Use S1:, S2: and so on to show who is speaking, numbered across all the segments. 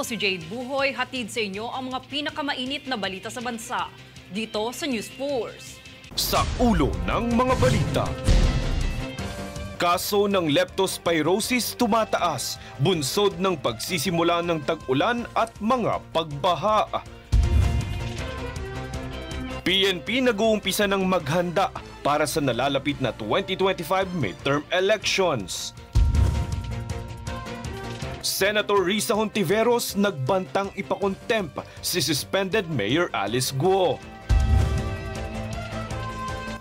S1: si Jade Buhoy, hatid sa inyo ang mga pinakamainit na balita sa bansa. Dito sa News Force.
S2: Sa ulo ng mga balita. Kaso ng leptospirosis tumataas, bunsod ng pagsisimula ng tag-ulan at mga pagbaha. PNP nag-uumpisa ng maghanda para sa nalalapit na 2025 midterm elections. Senator Risa Hontiveros nagbantang ipakontempt si suspended Mayor Alice Guo.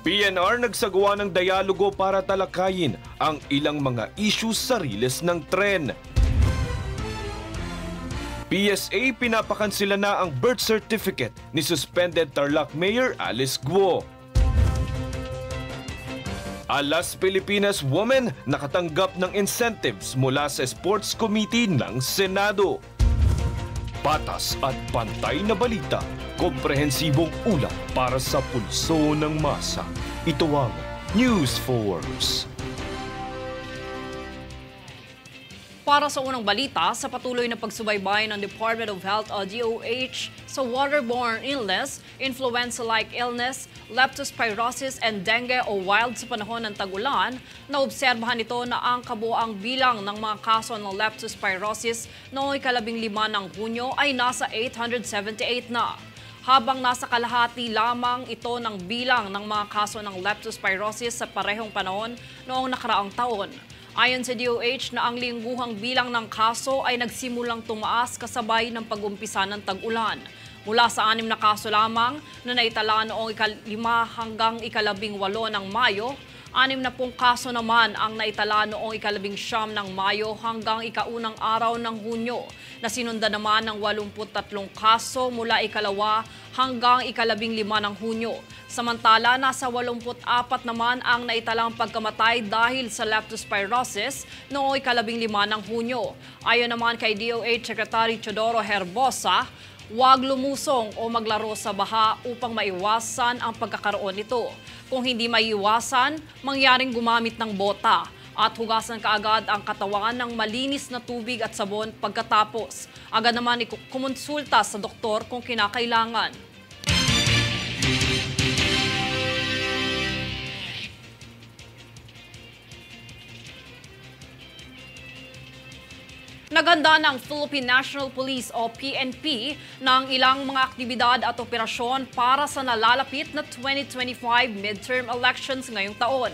S2: PNR nagsagawa ng dialogo para talakayin ang ilang mga issues sa riles ng tren. PSA pinapakansila na ang birth certificate ni suspended Tarlac Mayor Alice Guo. Alas Pilipinas woman nakatanggap ng incentives mula sa Sports Committee ng Senado. Patas at pantay na balita, komprehensibong ulat para sa pulso ng masa. Ito ang News Force.
S1: Para sa unang balita, sa patuloy na pagsubaybay ng Department of Health o DOH sa waterborne illness, influenza-like illness, leptospirosis and dengue o wild sa panahon ng tag-ulan, naobserbahan ito na ang kabuang bilang ng mga kaso ng leptospirosis noong ika-15 ng Hunyo ay nasa 878 na. Habang nasa kalahati lamang ito ng bilang ng mga kaso ng leptospirosis sa parehong panahon noong nakaraang taon. Ayon sa DOH na ang lingguhang bilang ng kaso ay nagsimulang tumaas kasabay ng pag-umpisa ng tag-ulan. Mula sa 6 na kaso lamang na naitala noong ika-5 hanggang ika-18 ng Mayo, 60 kaso naman ang naitala noong ika-19 ng Mayo hanggang ika-1 araw ng Hunyo, na sinundan naman ng 83 kaso mula ika-2 hanggang ika-15 ng Hunyo. Samantala, nasa 84 naman ang naitalang pagkamatay dahil sa leptospirosis noong ika-15 ng Hunyo. Ayon naman kay DOH Secretary Teodoro Herbosa, huwag lumusong o maglaro sa baha upang maiwasan ang pagkakaroon nito. Kung hindi maiwasan, mangyaring gumamit ng bota at hugasan kaagad ang katawan ng malinis na tubig at sabon pagkatapos. Agad naman kumonsulta sa doktor kung kinakailangan. Naghanda ng Philippine National Police o PNP ng ilang mga aktibidad at operasyon para sa nalalapit na 2025 midterm elections ngayong taon.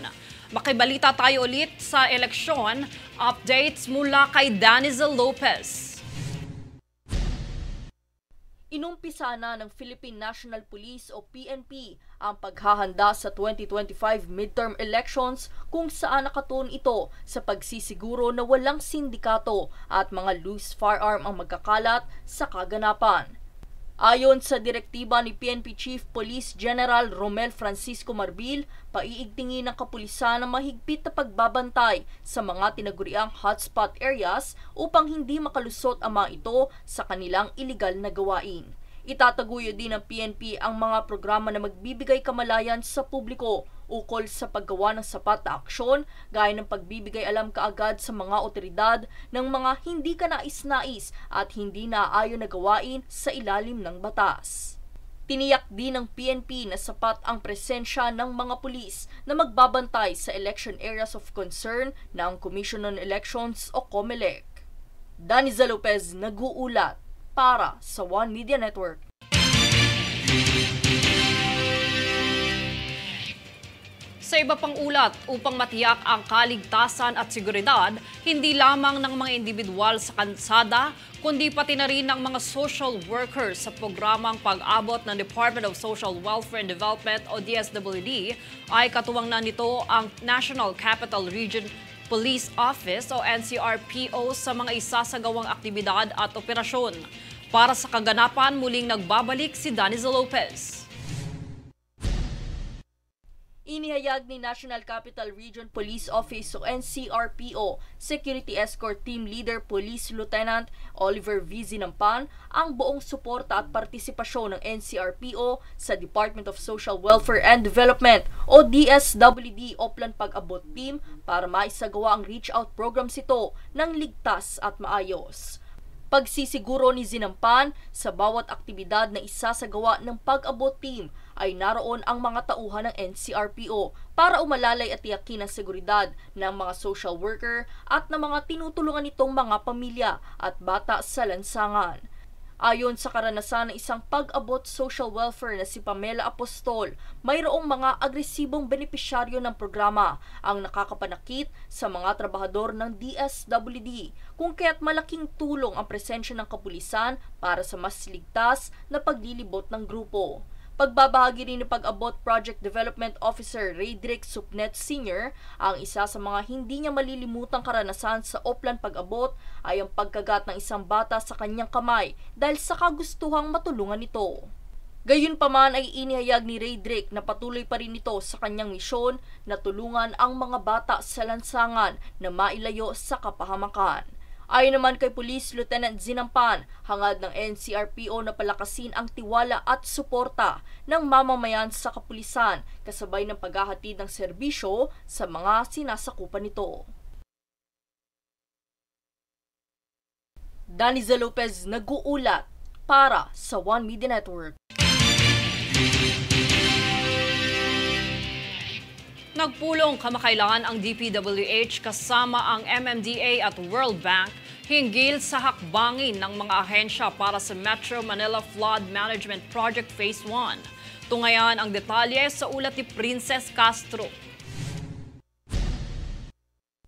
S1: Makibalita tayo ulit sa eleksyon, updates mula kay Danizel Lopez.
S3: Inumpisa na ng Philippine National Police o PNP ang paghahanda sa 2025 midterm elections kung saan nakatuon ito sa pagsisiguro na walang sindikato at mga loose firearm ang magkakalat sa kaganapan. Ayon sa direktiba ni PNP Chief Police General Romel Francisco Marbil, paiigtingin ng kapulisan ang mahigpit na pagbabantay sa mga tinaguriang hotspot areas upang hindi makalusot ang mga ito sa kanilang iligal na gawain. Itataguyod din ng PNP ang mga programa na magbibigay kamalayan sa publiko ukol sa paggawa ng sapat na aksyon gaya ng pagbibigay alam kaagad sa mga otoridad ng mga hindi kanais-nais at hindi naaayon na gawain sa ilalim ng batas. Tiniyak din ng PNP na sapat ang presensya ng mga pulis na magbabantay sa election areas of concern ng Commission on Elections o COMELEC. Danizel Lopez nag-uulat para sa One Media Network.
S1: Sa iba pang ulat, upang matiyak ang kaligtasan at seguridad, hindi lamang ng mga individual sa kansada, kundi pati na rin ng mga social workers sa programang pag-abot ng Department of Social Welfare and Development o DSWD, ay katuwang na nito ang National Capital Region Police Office o NCRPO sa mga isasagawang aktibidad at operasyon. Para sa kaganapan, muling nagbabalik si Danizel Lopez.
S3: Inihayag ni National Capital Region Police Office o NCRPO Security Escort Team Leader Police Lieutenant Oliver V. Zinampan ang buong suporta at partisipasyon ng NCRPO sa Department of Social Welfare and Development o DSWD Oplan Pag-abot Team para maisagawa ang reach-out programs ito ng ligtas at maayos. Pagsisiguro ni Zinampan, sa bawat aktibidad na isasagawa ng pag-abot team ay naroon ang mga tauhan ng NCRPO para umalalay at tiyakin ang seguridad ng mga social worker at ng mga tinutulungan nitong mga pamilya at bata sa lansangan. Ayon sa karanasan ng isang pag-abot social welfare na si Pamela Apostol, mayroong mga agresibong benepisyaryo ng programa ang nakakapanakit sa mga trabahador ng DSWD, kung kaya't malaking tulong ang presensya ng kapulisan para sa mas ligtas na paglilibot ng grupo. Pagbabahagi rin ni Pag-abot Project Development Officer Raydrick Supnet Sr., ang isa sa mga hindi niya malilimutang karanasan sa Oplan Pag-abot ay ang pagkagat ng isang bata sa kanyang kamay dahil sa kagustuhang matulungan ito. Gayunpaman ay inihayag ni Raydrick na patuloy pa rin ito sa kanyang misyon na tulungan ang mga bata sa lansangan na mailayo sa kapahamakan. Ayon naman kay Police Lieutenant Zinampan, hangad ng NCRPO na palakasin ang tiwala at suporta ng mamamayan sa kapulisan kasabay ng paghahatid ng serbisyo sa mga sinasakupan nito. Daniza Lopez nag-uulat para sa One Media Network.
S1: Nagpulong kamakailan ang DPWH kasama ang MMDA at World Bank hinggil sa hakbangin ng mga ahensya para sa Metro Manila Flood Management Project Phase 1. Tungayan ang detalye sa ulat ni Princess Castro.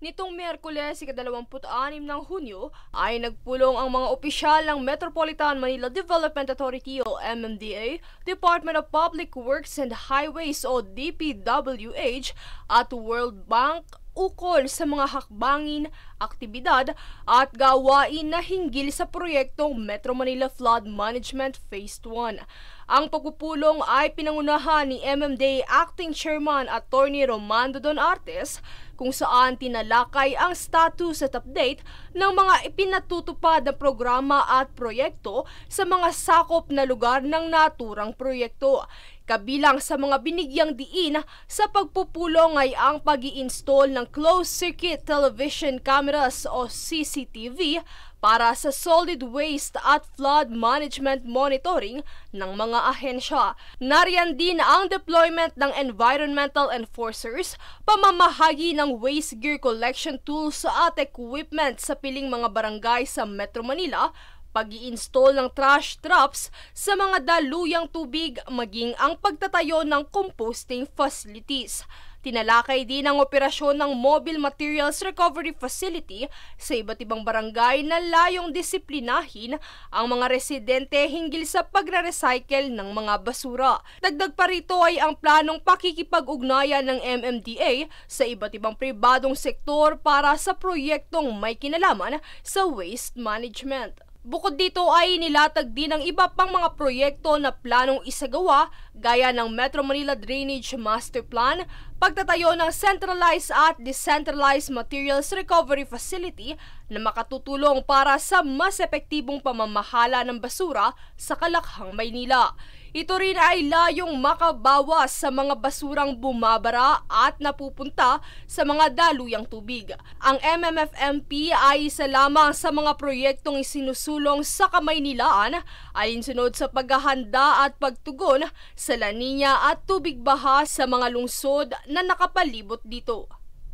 S4: Nitong Miyerkules, ika-26 ng Hunyo, ay nagpulong ang mga opisyal ng Metropolitan Manila Development Authority o MMDA, Department of Public Works and Highways o DPWH at World Bank ukol sa mga hakbangin, aktibidad at gawain na hinggil sa proyektong Metro Manila Flood Management Phase 1. Ang pagpupulong ay pinangunahan ni MMDA Acting Chairman Attorney Romando Don Artes, kung saan tinalakay ang status at update ng mga ipinatutupad na programa at proyekto sa mga sakop na lugar ng naturang proyekto. Kabilang sa mga binigyang diin sa pagpupulong ay ang pag-i-install ng closed-circuit television cameras o CCTV para sa solid waste at flood management monitoring ng mga ahensya. Nariyan din ang deployment ng environmental enforcers, pamamahagi ng waste gear collection tools at equipment sa piling mga barangay sa Metro Manila, pag-i-install ng trash traps sa mga daluyang tubig, maging ang pagtatayo ng composting facilities. Tinalakay din ang operasyon ng Mobile Materials Recovery Facility sa iba't ibang barangay na layong disiplinahin ang mga residente hinggil sa pagre-recycle ng mga basura. Dagdag pa rito ay ang planong pakikipag-ugnayan ng MMDA sa iba't ibang pribadong sektor para sa proyektong may kinalaman sa waste management. Bukod dito ay nilatag din ang iba pang mga proyekto na planong isagawa gaya ng Metro Manila Drainage Master Plan, pagtatayo ng Centralized at Decentralized Materials Recovery Facility na makatutulong para sa mas epektibong pamamahala ng basura sa Kalakhang, Maynila. Ito rin ay layong makabawas sa mga basurang bumabara at napupunta sa mga daluyang tubig. Ang MMFMP ay isa lamang sa mga proyektong isinusulong sa Kamaynilaan alinsunod sa paghahanda at pagtugon sa La Nina at tubig baha sa mga lungsod na nakapalibot dito.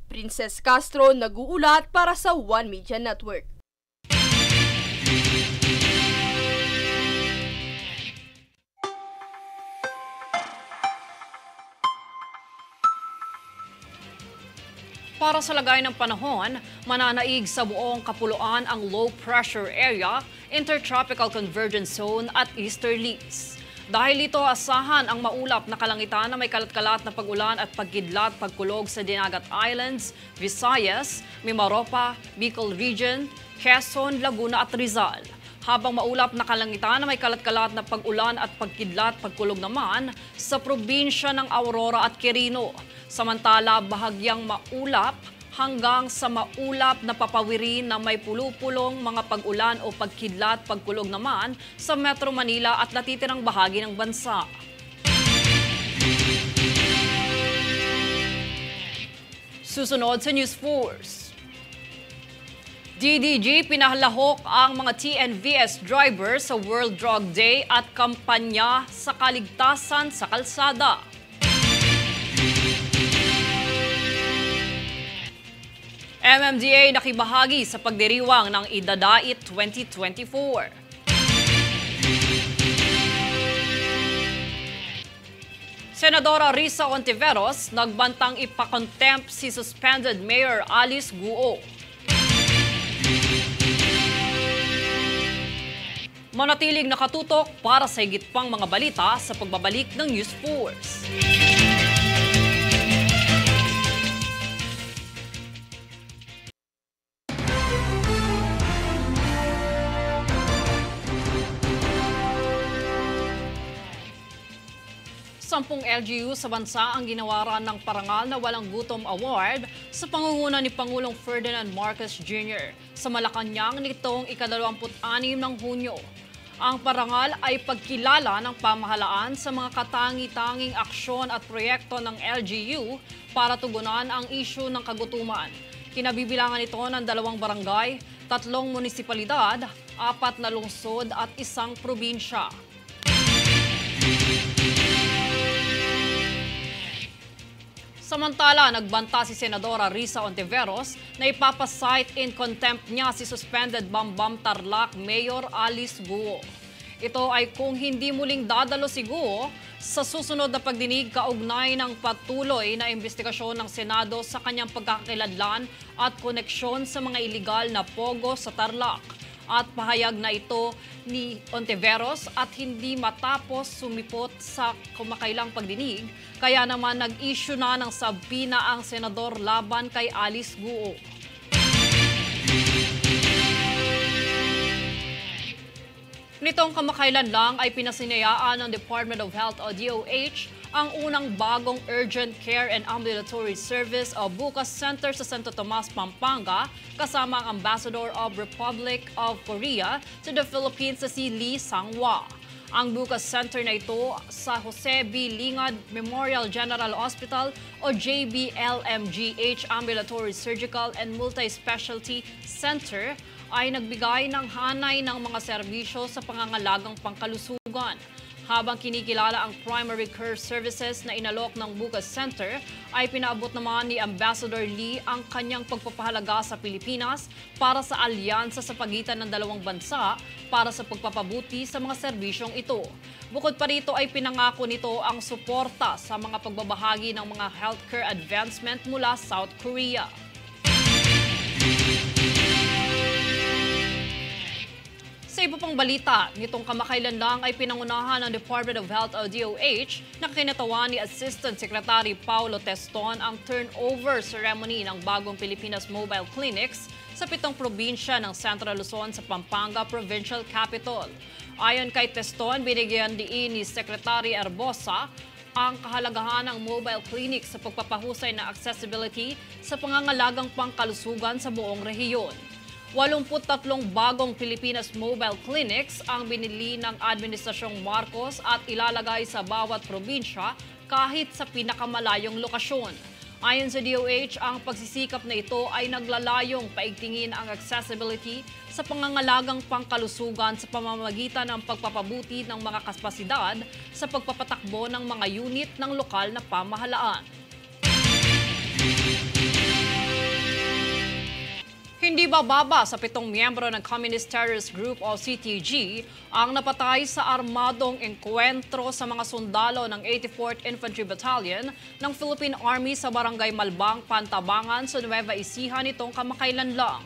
S4: Princess Castro nag-uulat para sa One Media Network.
S1: Para sa lagay ng panahon, mananaig sa buong kapuluan ang low pressure area, intertropical convergence zone at easterlies. Dahil ito asahan ang maulap na kalangitan na may kalat-kalat na pag-ulan at pagkidlat pagkulog sa Dinagat Islands, Visayas, Mimaropa, Bicol Region, Quezon, Laguna at Rizal. Habang maulap na kalangitan na may kalat-kalat na pag-ulan at pagkidlat pagkulog naman sa probinsya ng Aurora at Quirino. Samantala, bahagyang maulap hanggang sa maulap na papawirin na may pulupulong mga pag-ulan o pagkidlat pagkulog naman sa Metro Manila at natitirang bahagi ng bansa. Susunod sa News Force. DDG pinahalahok ang mga TNVS driver sa World Drug Day at kampanya sa kaligtasan sa kalsada. MMDA nakibahagi sa pagdiriwang ng Idadait 2024. Senadora Risa Ontiveros nagbantang ipakontempt si suspended Mayor Alice Guo. Manatiling nakatutok para sa higit pang mga balita sa pagbabalik ng News Force. Sampung LGU sa bansa ang ginawaran ng parangal na Walang Gutom Award sa pangunguna ni Pangulong Ferdinand Marcos Jr. sa Malacanang nitong ika-26 ng Hunyo. Ang parangal ay pagkilala ng pamahalaan sa mga katangi-tanging aksyon at proyekto ng LGU para tugunan ang isyu ng kagutuman. Kinabibilangan ito ng 2 barangay, 3 munisipalidad, 4 na lungsod at 1 probinsya. Samantala, nagbanta si Senadora Risa Ontiveros na ipapasight in contempt niya si suspended Bambam Tarlac Mayor Alice Guo. Ito ay kung hindi muling dadalo si Guo sa susunod na pagdinig kaugnay ng patuloy na investigasyon ng Senado sa kanyang pagkakakilanlan at koneksyon sa mga iligal na pogo sa Tarlac. At pahayag na ito ni Ontiveros at hindi matapos sumipot sa kumakailang pagdinig, kaya naman nag-issue na ng sabpina ang senador laban kay Alice Guo. Nitong kamakailan lang ay pinasinayaan ng Department of Health o DOH ang unang bagong urgent care and ambulatory service o Bukas Center sa Santo Tomas, Pampanga, kasama ang Ambassador of Republic of Korea to the Philippines si Lee Sang-hwa. Ang Bukas Center na ito sa Jose B. Lingad Memorial General Hospital o JBLMGH Ambulatory Surgical and Multi-Specialty Center ay nagbigay ng hanay ng mga serbisyo sa pangangalagang pangkalusugan. Habang kinikilala ang primary care services na inalok ng Bukas Center, ay pinaabot naman ni Ambassador Lee ang kanyang pagpapahalaga sa Pilipinas para sa alyansa sa pagitan ng 2 bansa para sa pagpapabuti sa mga serbisyong ito. Bukod pa rito ay pinangako nito ang suporta sa mga pagbabahagi ng mga healthcare advancement mula South Korea. Sa iba pang balita, nitong kamakailan lang ay pinangunahan ng Department of Health o DOH na kinatawan ni Assistant Secretary Paulo Teston ang turnover ceremony ng bagong Pilipinas Mobile Clinics sa 7 probinsya ng Central Luzon sa Pampanga Provincial Capital. Ayon kay Teston, binigyan diin ni Secretary Erbosa ang kahalagahan ng mobile clinic sa pagpapahusay ng accessibility sa pangangalagang pangkalusugan sa buong rehiyon. 83 bagong Pilipinas Mobile Clinics ang binili ng Administrasyong Marcos at ilalagay sa bawat probinsya kahit sa pinakamalayong lokasyon. Ayon sa DOH, ang pagsisikap na ito ay naglalayong paigtingin ang accessibility sa pangangalagang pangkalusugan sa pamamagitan ng pagpapabuti ng mga kapasidad sa pagpapatakbo ng mga unit ng lokal na pamahalaan. Hindi bababa sa 7 miyembro ng Communist Terrorist Group o CTG ang napatay sa armadong engkwentro sa mga sundalo ng 84th Infantry Battalion ng Philippine Army sa Barangay Malbang, Pantabangan sa Nueva Ecija nitong kamakailan lang.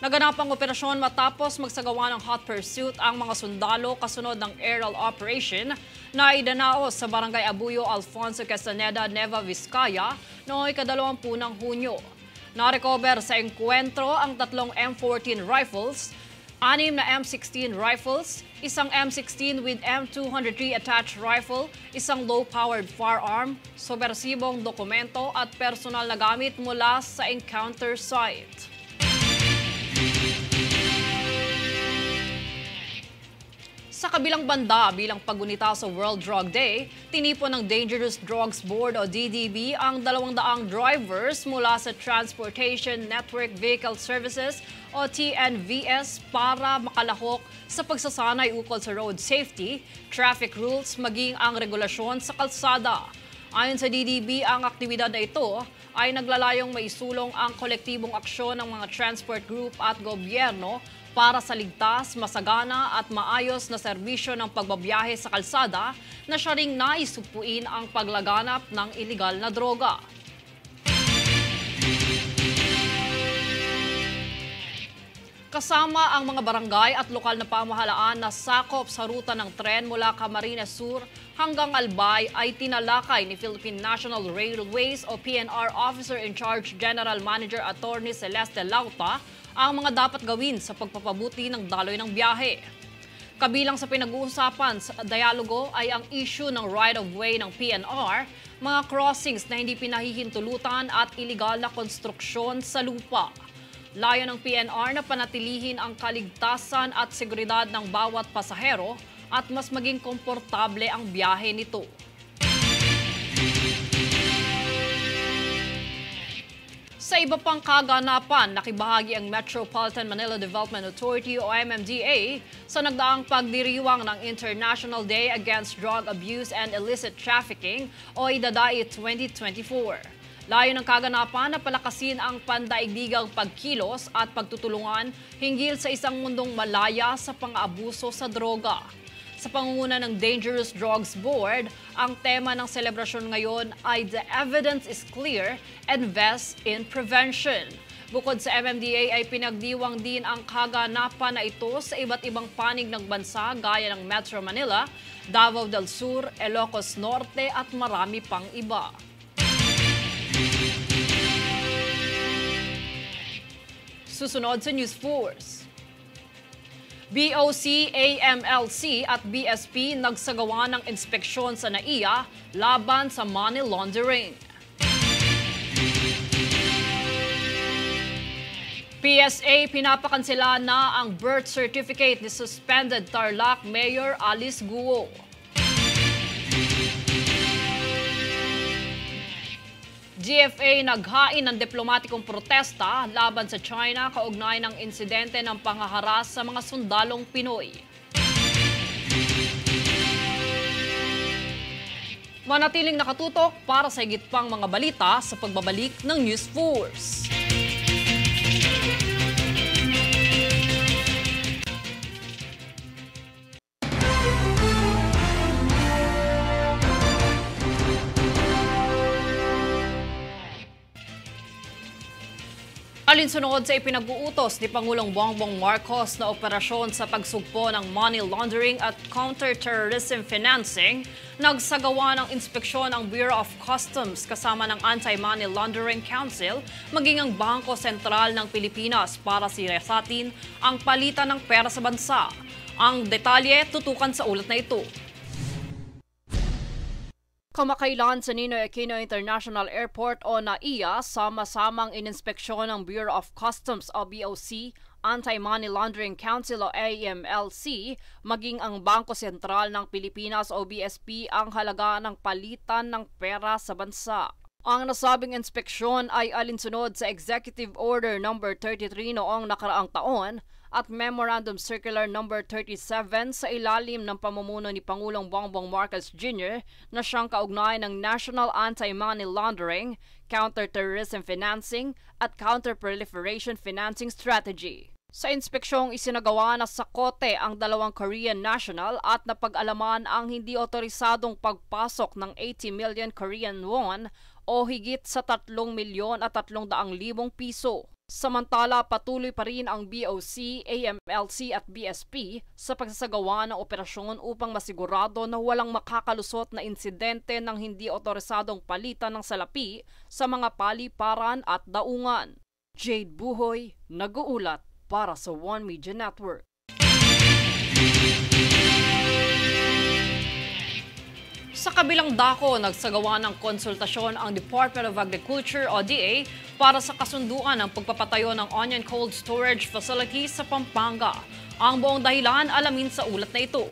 S1: Naganap ang operasyon matapos magsagawa ng hot pursuit ang mga sundalo kasunod ng aerial operation na idanaos sa Barangay Abuyo, Alfonso Castaneda, Nueva Vizcaya noong ika-20 ng Hunyo. Na-recover sa engkwentro ang 3 M14 rifles, 6 na M16 rifles, isang M16 with M203 attached rifle, isang low-powered firearm, subversibong dokumento at personal na gamit mula sa encounter site. Sa kabilang banda, bilang paggunita sa World Drug Day, tinipon ng Dangerous Drugs Board o DDB ang 200 drivers mula sa Transportation Network Vehicle Services o TNVS para makalahok sa pagsasanay ukol sa road safety, traffic rules, maging ang regulasyon sa kalsada. Ayon sa DDB, ang aktibidad na ito ay naglalayong maisulong ang kolektibong aksyon ng mga transport group at gobyerno para sa ligtas, masagana at maayos na serbisyo ng pagbabiyahe sa kalsada na siya ring naisupuin ang paglaganap ng iligal na droga. Kasama ang mga barangay at lokal na pamahalaan na sakop sa ruta ng tren mula Camarines Sur hanggang Albay ay tinalakay ni Philippine National Railways o PNR Officer in Charge General Manager Attorney Celeste Lauta ang mga dapat gawin sa pagpapabuti ng daloy ng biyahe. Kabilang sa pinag-uusapan sa dialogo ay ang issue ng right-of-way ng PNR, mga crossings na hindi pinahihintulutan at iligal na konstruksyon sa lupa. Layo ng PNR na panatilihin ang kaligtasan at seguridad ng bawat pasahero at mas maging komportable ang biyahe nito. Sa iba pang kaganapan, nakibahagi ang Metropolitan Manila Development Authority o MMDA sa nagdaang pagdiriwang ng International Day Against Drug Abuse and Illicit Trafficking o IDADAI 2024. Layo ng kaganapan na palakasin ang pandaigdigang pagkilos at pagtutulungan hinggil sa isang mundong malaya sa pang-aabuso sa droga. Sa pangunguna ng Dangerous Drugs Board, ang tema ng selebrasyon ngayon ay The Evidence is Clear, Invest in Prevention. Bukod sa MMDA ay pinagdiwang din ang kaganapan na ito sa iba't ibang panig ng bansa gaya ng Metro Manila, Davao del Sur, Ilocos Norte at marami pang iba. Susunod sa News Force. BOC, AMLC at BSP nagsagawa ng inspeksyon sa NAIA laban sa money laundering. PSA pinapakansela na ang birth certificate ni suspended Tarlac Mayor Alice Guo. GFA naghain ng diplomatikong protesta laban sa China kaugnay ng insidente ng panghaharas sa mga sundalong Pinoy. Manatiling nakatutok para sa higit pang mga balita sa pagbabalik ng News Force. Alinsunod sa ipinag-uutos ni Pangulong Bongbong Marcos na operasyon sa pagsugpo ng money laundering at counter-terrorism financing, nagsagawa ng inspeksyon ang Bureau of Customs kasama ng Anti-Money Laundering Council maging ang Bangko Sentral ng Pilipinas para siyasatin ang palitan ng pera sa bansa. Ang detalye tutukan sa ulat na ito. Kamakailan sa Ninoy Aquino International Airport o NAIA, sama-samang ininspeksyon ng Bureau of Customs o BOC, Anti-Money Laundering Council o AMLC, maging ang Bangko Sentral ng Pilipinas o BSP ang halaga ng palitan ng pera sa bansa. Ang nasabing inspeksyon ay alinsunod sa Executive Order No. 33 noong nakaraang taon at Memorandum Circular No. 37 sa ilalim ng pamumuno ni Pangulong Bongbong Marcos Jr. na siyang kaugnay ng National Anti-Money Laundering, Counter-Terrorism Financing at Counter-Proliferation Financing Strategy. Sa inspeksyong isinagawa na sa kote ang dalawang Korean national at napag-alaman ang hindi otorisadong pagpasok ng 80 million Korean won o higit sa 3,300,000 piso. Samantala, patuloy pa rin ang BOC, AMLC at BSP sa pagsasagawa ng operasyon upang masigurado na walang makakalusot na insidente ng hindi otorisadong palitan ng salapi sa mga paliparan at daungan. Jade Buhoy, nag-uulat para sa One Media Network. Sa kabilang dako, nagsagawa ng konsultasyon ang Department of Agriculture o DA para sa kasunduan ng pagpapatayo ng onion cold storage facility sa Pampanga. Ang buong dahilan alamin sa ulat na ito.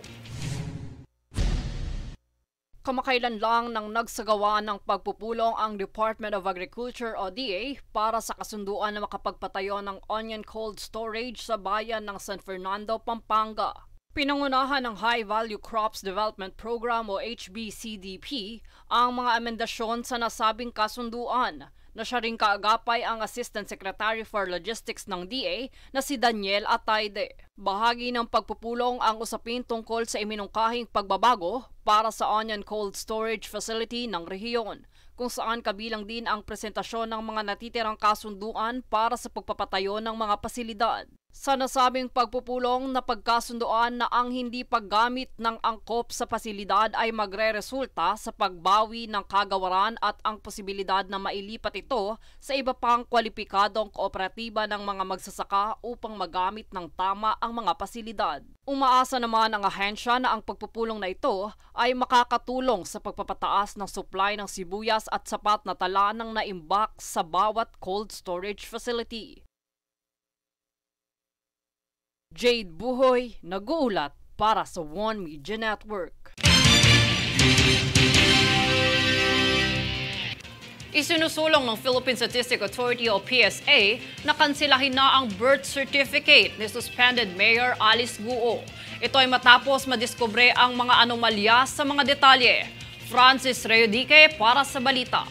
S1: Kamakailan lang nang nagsagawa ng pagpupulong ang Department of Agriculture o DA para sa kasunduan na makapagpatayo ng onion cold storage sa bayan ng San Fernando, Pampanga. Pinangunahan ng High Value Crops Development Program o HBCDP ang mga amendasyon sa nasabing kasunduan na siya ring kaagapay ang Assistant Secretary for Logistics ng DA na si Daniel Atayde. Bahagi ng pagpupulong ang usapin tungkol sa iminungkahing pagbabago para sa onion cold storage facility ng rehiyon, kung saan kabilang din ang presentasyon ng mga natitirang kasunduan para sa pagpapatayo ng mga pasilidad. Sa nasabing pagpupulong na pagkasunduan na ang hindi paggamit ng angkop sa pasilidad ay magre-resulta sa pagbawi ng kagawaran at ang posibilidad na mailipat ito sa iba pang kwalipikadong kooperatiba ng mga magsasaka upang magamit ng tama ang mga pasilidad. Umaasa naman ang ahensya na ang pagpupulong na ito ay makakatulong sa pagpapataas ng supply ng sibuyas at sapat na tala ng naimbak sa bawat cold storage facility. Jade Buhoy, nag-uulat para sa One Media Network. Isinusulong ng Philippine Statistics Authority o PSA na kansilahin na ang birth certificate ni suspended Mayor Alice Guo. Ito ay matapos madiskubre ang mga anomalya sa mga detalye. Francis Reyodique para sa balita.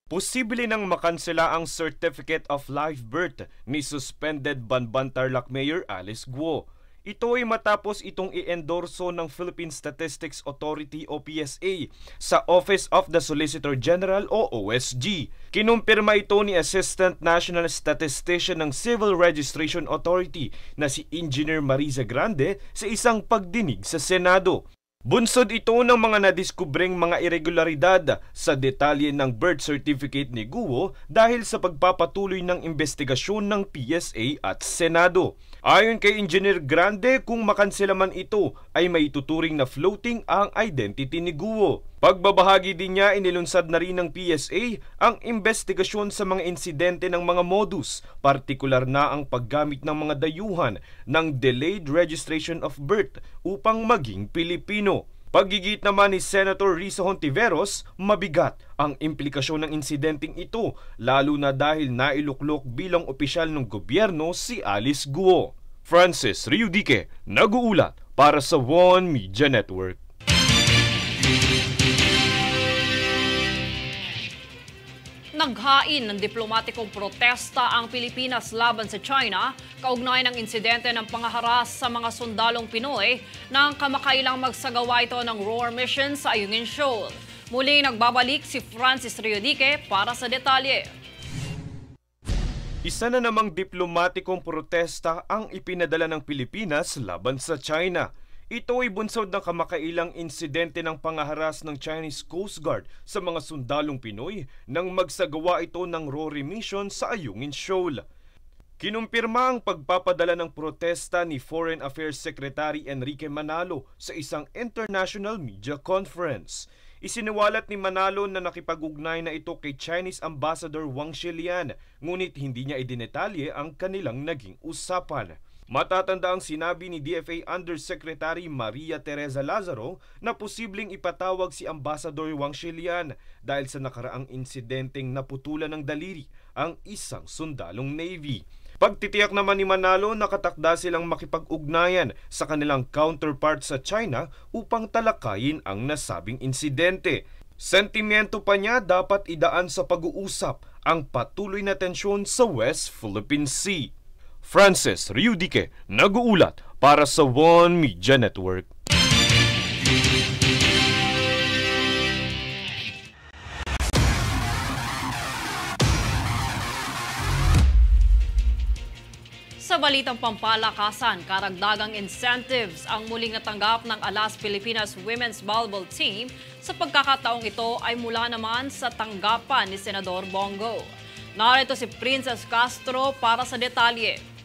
S2: Posible nang makansela ang Certificate of Live Birth ni suspended Banban Tarlac Mayor Alice Guo. Ito ay matapos itong i-endorso ng Philippine Statistics Authority o PSA sa Office of the Solicitor General o OSG. Kinumpirma ito ni Assistant National Statistician ng Civil Registration Authority na si Engineer Mariza Grande sa isang pagdinig sa Senado. Bunsod ito ng mga nadiskubreng mga irregularidad sa detalye ng birth certificate ni Guo dahil sa pagpapatuloy ng investigasyon ng PSA at Senado. Ayon kay Engineer Grande, kung makansela man ito ay may tuturing na floating ang identity ni Guo. Pagbabahagi din niya, inilunsad na rin ng PSA ang investigasyon sa mga insidente ng mga modus, partikular na ang paggamit ng mga dayuhan ng delayed registration of birth upang maging Pilipino. Paggigit naman ni Senator Risa Hontiveros, mabigat ang implikasyon ng insidenteng ito, lalo na dahil nailuklok bilang opisyal ng gobyerno si Alice Guo. Francis Reyodique, nag-uulat para sa One Media Network.
S1: Naghain ng diplomatikong protesta ang Pilipinas laban sa China kaugnay ng insidente ng pangaharas sa mga sundalong Pinoy nang kamakailang magsagawa ito ng ROAR mission sa Ayungin Shoal. Muli nagbabalik si Francis Reyodique para sa detalye.
S2: Isa na namang diplomatikong protesta ang ipinadala ng Pilipinas laban sa China. Ito ay bunsod ng kamakailang insidente ng pangaharas ng Chinese Coast Guard sa mga sundalong Pinoy nang magsagawa ito ng ROAR mission sa Ayungin Shoal. Kinumpirma ang pagpapadala ng protesta ni Foreign Affairs Secretary Enrique Manalo sa isang international media conference. Isiniwalat ni Manalo na nakipag-ugnay na ito kay Chinese Ambassador Wang Shilian, ngunit hindi niya idinetalye ang kanilang naging usapan. Matatanda ang sinabi ni DFA Undersecretary Maria Teresa Lazaro na posibleng ipatawag si Ambassador Wang Shilian dahil sa nakaraang insidenteng naputulan ng daliri ang isang sundalong Navy. Pagtitiyak naman ni Manalo, nakatakda silang makipag-ugnayan sa kanilang counterpart sa China upang talakayin ang nasabing insidente. Sentimiento pa niya, dapat idaan sa pag-uusap ang patuloy na tensyon sa West Philippine Sea. Francis Reyodique, nag-uulat para sa One Media Network.
S1: Sa balitang pampalakasan, karagdagang incentives ang muling natanggap ng Alas Pilipinas Women's Volleyball Team. Sa pagkakataong ito ay mula naman sa tanggapan ni Senador Bongo. Narito si Princess Castro para sa detalye.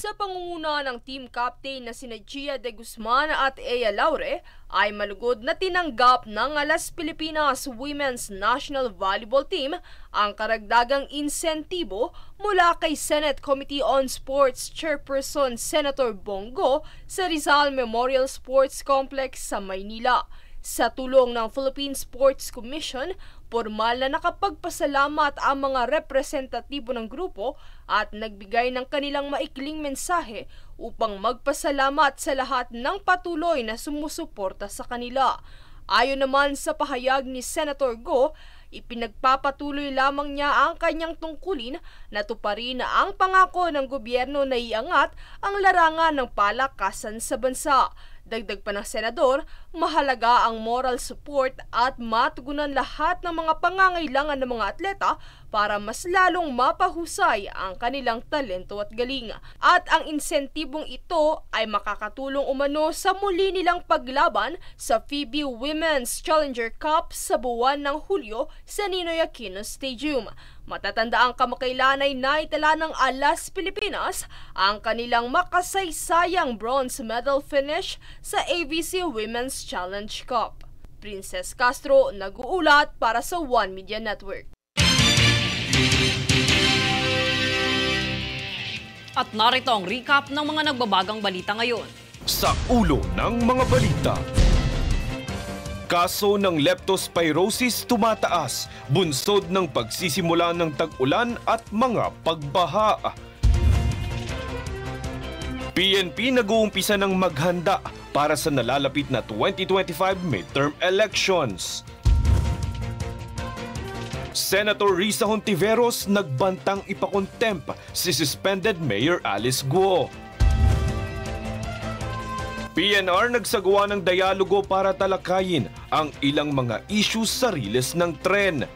S4: sa pangunguna ng team captain na sina Gia de Guzman at Ea Laure ay malugod na tinanggap ng Alas Pilipinas Women's National Volleyball Team ang karagdagang insentibo mula kay Senate Committee on Sports Chairperson Senator Bongo sa Rizal Memorial Sports Complex sa Maynila. Sa tulong ng Philippine Sports Commission, formal na nakapagpasalamat ang mga representatibo ng grupo at nagbigay ng kanilang maikling mensahe upang magpasalamat sa lahat ng patuloy na sumusuporta sa kanila. Ayon naman sa pahayag ni Senator Go, ipinagpapatuloy lamang niya ang kanyang tungkulin na tuparin ang pangako ng gobyerno na iangat ang larangan ng palakasan sa bansa. Dagdag pa ng senador, mahalaga ang moral support at matugunan lahat ng mga pangangailangan ng mga atleta para mas lalong mapahusay ang kanilang talento at galing. At ang insentibong ito ay makakatulong umano sa muli nilang paglaban sa FIBA Women's Challenger Cup sa buwan ng Hulyo sa Ninoy Aquino Stadium. Matatanda ang kamakailan ay naitala ng Alas Pilipinas ang kanilang makasaysayang bronze medal finish sa ABC Women's Challenge Cup. Princess Castro, nag-uulat para sa One Media Network.
S1: At narito ang recap ng mga nagbabagang balita ngayon.
S2: Sa ulo ng mga balita. Kaso ng leptospirosis tumataas, bunsod ng pagsisimula ng tag-ulan at mga pagbaha. PNP nag-uumpisa ng maghanda para sa nalalapit na 2025 midterm elections. Senator Risa Hontiveros nagbantang ipakontempt si suspended Mayor Alice Guo. PNR nagsagawa ng dialogo para talakayin ang ilang mga issues sa riles ng tren.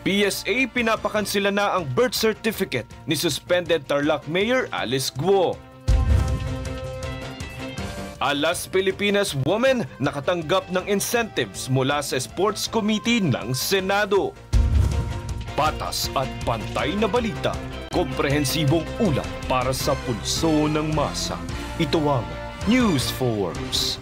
S2: PSA pinapakansila na ang birth certificate ni suspended Tarlac Mayor Alice Guo. Alas Pilipinas Women nakatanggap ng incentives mula sa Sports Committee ng Senado. Patas at pantay na balita, komprehensibong ulat para sa pulso ng masa. Ito ang News Force.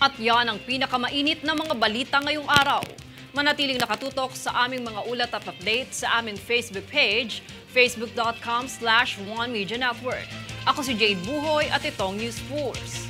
S1: At yan ang pinakamainit na mga balita ngayong araw. Manatiling nakatutok sa aming mga ulat at update sa aming Facebook page, facebook.com/OneMediaNetwork. Ako si Jade Buhoy at itong News Force.